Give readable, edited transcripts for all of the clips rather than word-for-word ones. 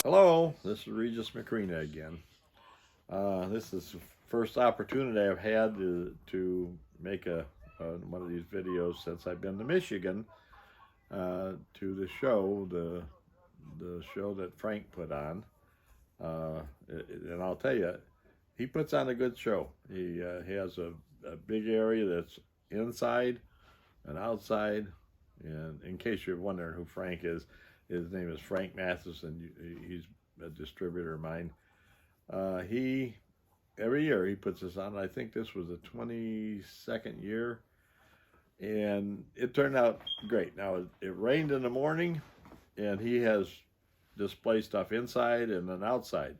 Hello, this is Regis Michrina again. This is the first opportunity I've had to make one of these videos since I've been to Michigan to the show that Frank put on. And I'll tell you, he puts on a good show. He has a big area that's inside and outside. And in case you're wondering who Frank is, his name is Frank Matheson. He's a distributor of mine. He every year he puts this on. I think this was the 22nd year, and it turned out great. Now it rained in the morning, and he has display stuff inside and then outside.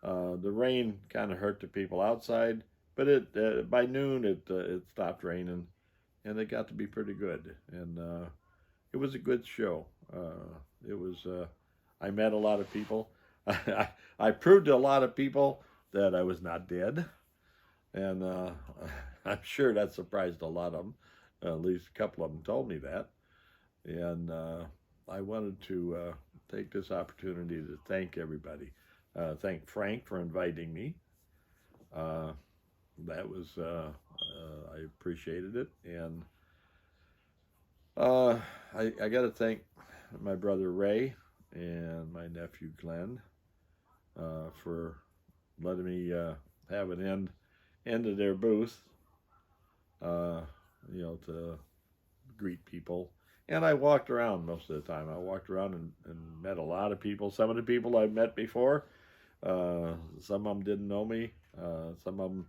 The rain kind of hurt the people outside, but by noon it stopped raining, and it got to be pretty good. And it was a good show. It was. I met a lot of people. I proved to a lot of people that I was not dead, and I'm sure that surprised a lot of them. At least a couple of them told me that, and I wanted to take this opportunity to thank everybody. Thank Frank for inviting me. That was I appreciated it, and I got to thank my brother Ray and my nephew Glenn for letting me have an end of their booth, to greet people. And I walked around most of the time. I walked around and met a lot of people. Some of the people I've met before, some of them didn't know me. Some of them,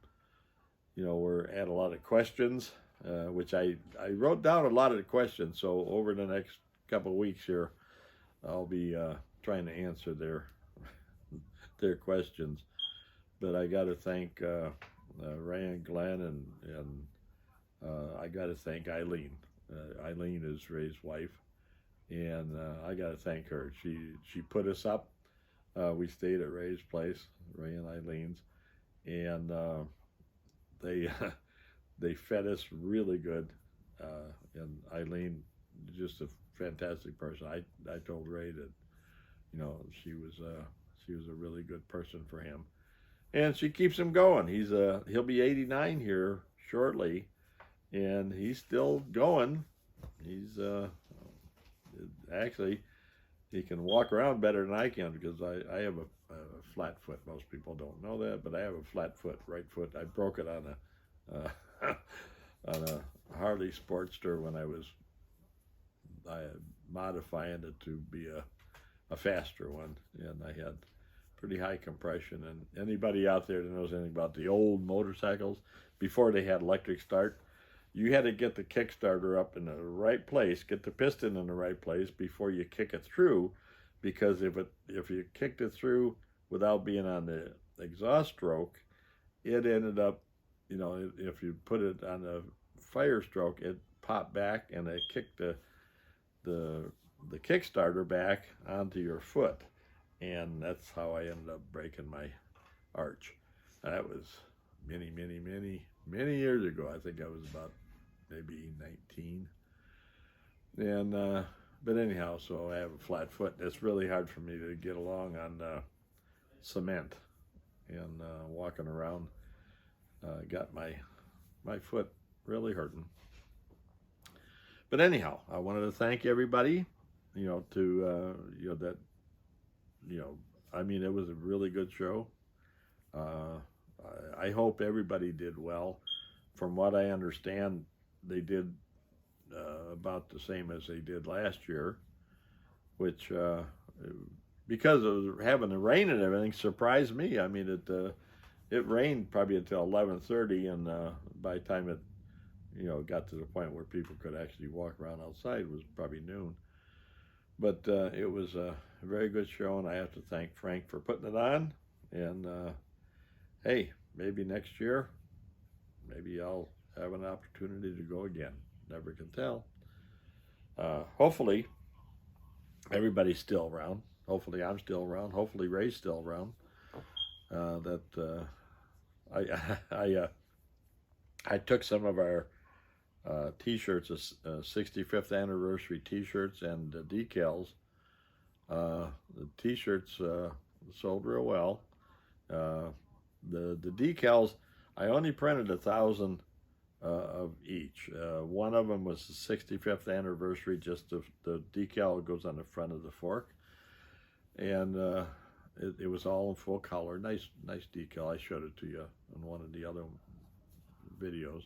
had a lot of questions, which I wrote down a lot of the questions. So over the next couple of weeks here, I'll be trying to answer their questions. But I got to thank Ray and Glenn, and I got to thank Eileen. Eileen is Ray's wife, and I got to thank her. She put us up. We stayed at Ray's place, Ray and Eileen's, and they fed us really good. And Eileen, just a fantastic person. I told Ray that she was a really good person for him, and she keeps him going. He'll be 89 here shortly, and he's still going. He's actually, he can walk around better than I can, because I have a flat foot. Most people don't know that, but I have a flat foot, right foot. I broke it on a Harley Sportster when I was modifying it to be a faster one, and I had pretty high compression. And anybody out there that knows anything about the old motorcycles, before they had electric start, you had to get the Kickstarter up in the right place, get the piston in the right place before you kick it through, because if you kicked it through without being on the exhaust stroke, it ended up, if you put it on the fire stroke, it popped back and it kicked the Kickstarter back onto your foot, and that's how I ended up breaking my arch. That was many years ago. I think I was about maybe 19. And but anyhow, so I have a flat foot. It's really hard for me to get along on cement, and walking around got my foot really hurting. But anyhow, I wanted to thank everybody, it was a really good show. I hope everybody did well. From what I understand, they did about the same as they did last year, which, because of having the rain and everything, surprised me. I mean, it rained probably until 11:30, and by the time it, got to the point where people could actually walk around outside, it was probably noon. But it was a very good show, and I have to thank Frank for putting it on. And hey, maybe next year, maybe I'll have an opportunity to go again. Never can tell. Hopefully, everybody's still around. Hopefully, I'm still around. Hopefully, Ray's still around. I took some of our T-shirts, 65th anniversary T-shirts and decals, The t-shirts sold real well. The decals, I only printed 1,000 of each. One of them was the 65th anniversary, just the decal goes on the front of the fork. And it was all in full color. Nice decal. I showed it to you in one of the other videos.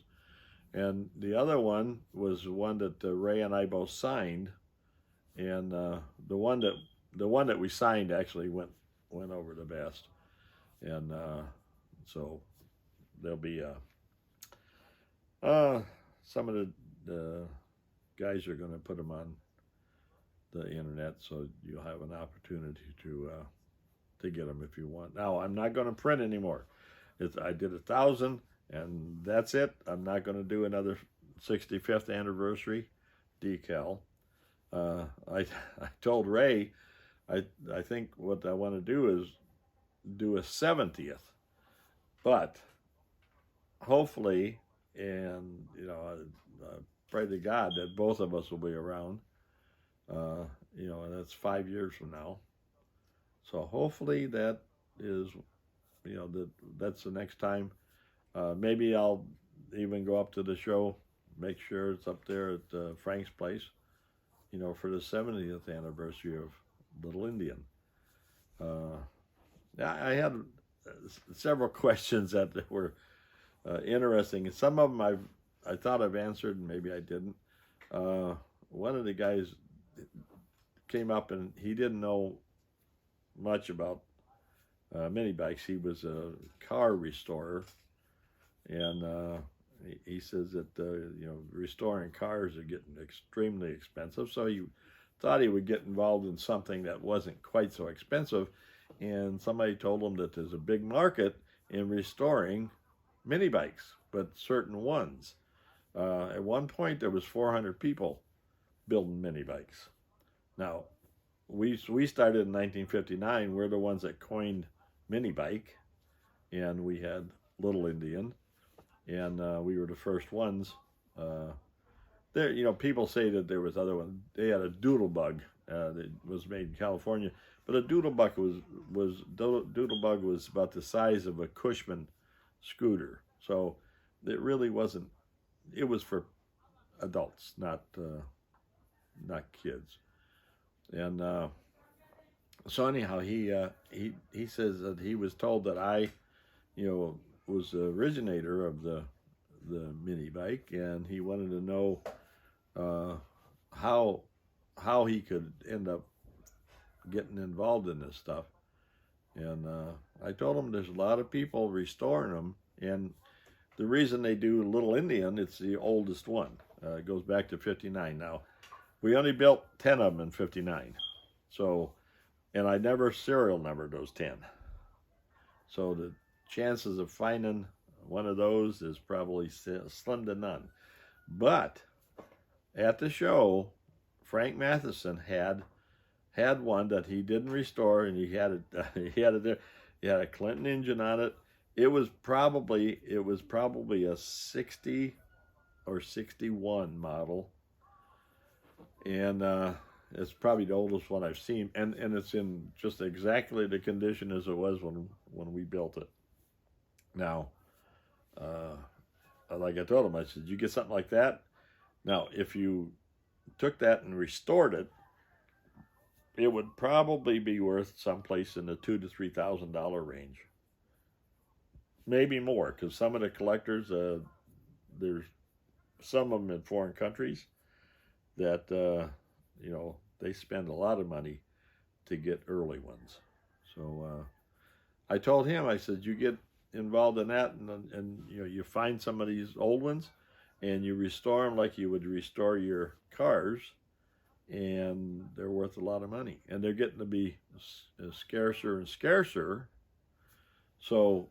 And the other one was one that Ray and I both signed. And the one that we signed actually went over the best. And so there'll be some of the guys are going to put them on the internet, so you'll have an opportunity to get them if you want. Now, I'm not going to print anymore. I did 1,000, and that's it. I'm not going to do another 65th anniversary decal. I told Ray, I think what I want to do is do a 70th, but hopefully, and pray to God that both of us will be around. And that's 5 years from now. So hopefully that is, that's the next time. Maybe I'll even go up to the show, make sure it's up there at Frank's place, for the 70th anniversary of Lil Indian. I had several questions that were interesting. Some of them I thought I've answered, and maybe I didn't. One of the guys came up and he didn't know much about mini bikes. He was a car restorer, and he says that restoring cars are getting extremely expensive. So he thought he would get involved in something that wasn't quite so expensive. And somebody told him that there's a big market in restoring mini bikes, but certain ones. At one point, there was 400 people building mini bikes. Now, we started in 1959. We're the ones that coined mini bike, and we had Lil Indian, and we were the first ones. There, people say that there was other ones. They had a Doodlebug that was made in California, but a Doodlebug was about the size of a Cushman scooter. So it really wasn't. It was for adults, not kids. And so anyhow, he says that he was told that I, was the originator of the mini bike, and he wanted to know how he could end up getting involved in this stuff. And I told him there's a lot of people restoring them, and the reason they do Lil Indian, it's the oldest one. It goes back to 59. Now, we only built 10 of them in 59. So, and I never serial numbered those 10. So the chances of finding one of those is probably slim to none. But at the show, Frank Matheson had one that he didn't restore, and he had a Clinton engine on it. It was probably a 60 or 61 model, and it's probably the oldest one I've seen, and it's in just exactly the condition as it was when we built it. Now, like I told him, I said, you get something like that? Now, if you took that and restored it, it would probably be worth someplace in the $2,000 to $3,000 range. Maybe more, because some of the collectors, there's some of them in foreign countries that, they spend a lot of money to get early ones. So I told him, I said, you get involved in that, and you find some of these old ones, and you restore them like you would restore your cars, and they're worth a lot of money. And they're getting to be scarcer and scarcer. So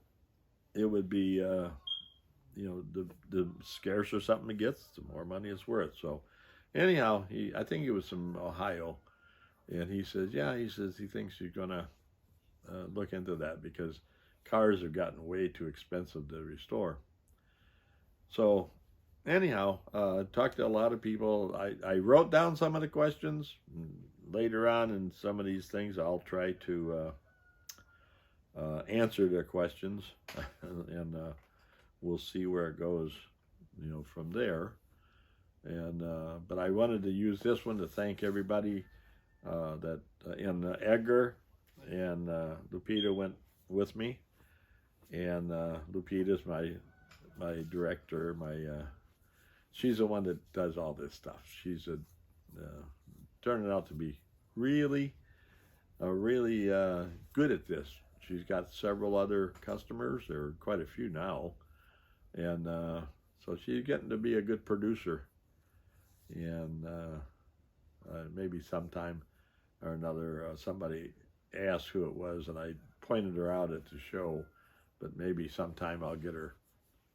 it would be, the scarcer something gets, the more money it's worth. So anyhow, I think he was from Ohio, and he says, he thinks you're going to look into that because cars have gotten way too expensive to restore. So anyhow, talked to a lot of people. I wrote down some of the questions. later on in some of these things, I'll try to answer their questions, and we'll see where it goes, from there. And but I wanted to use this one to thank everybody that and Edgar and Lupita went with me, and Lupita's my director. She's the one that does all this stuff. She's turning out to be really good at this. She's got several other customers. There are quite a few now, and so she's getting to be a good producer. And maybe sometime or another, somebody asked who it was, and I pointed her out at the show. But maybe sometime I'll get her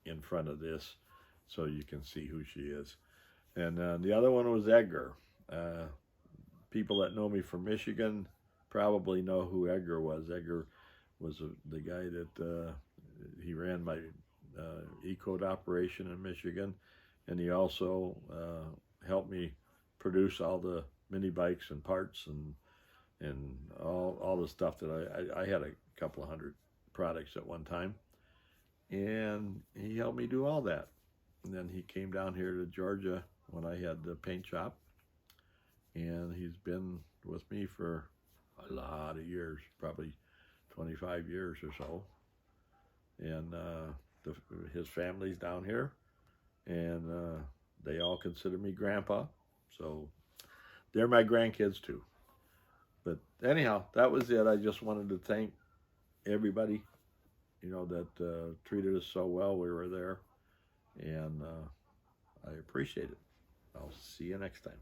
in front of this so you can see who she is. And the other one was Edgar. People that know me from Michigan probably know who Edgar was. Edgar was the guy that he ran my E-Code operation in Michigan, and he also helped me produce all the mini bikes and parts and all the stuff that I had a couple of hundred products at one time, and he helped me do all that. And then he came down here to Georgia when I had the paint shop, and he's been with me for a lot of years, probably 25 years or so. And his family's down here, and they all consider me grandpa, so they're my grandkids too. But anyhow, that was it. I just wanted to thank everybody, that treated us so well. We were there, and I appreciate it. I'll see you next time.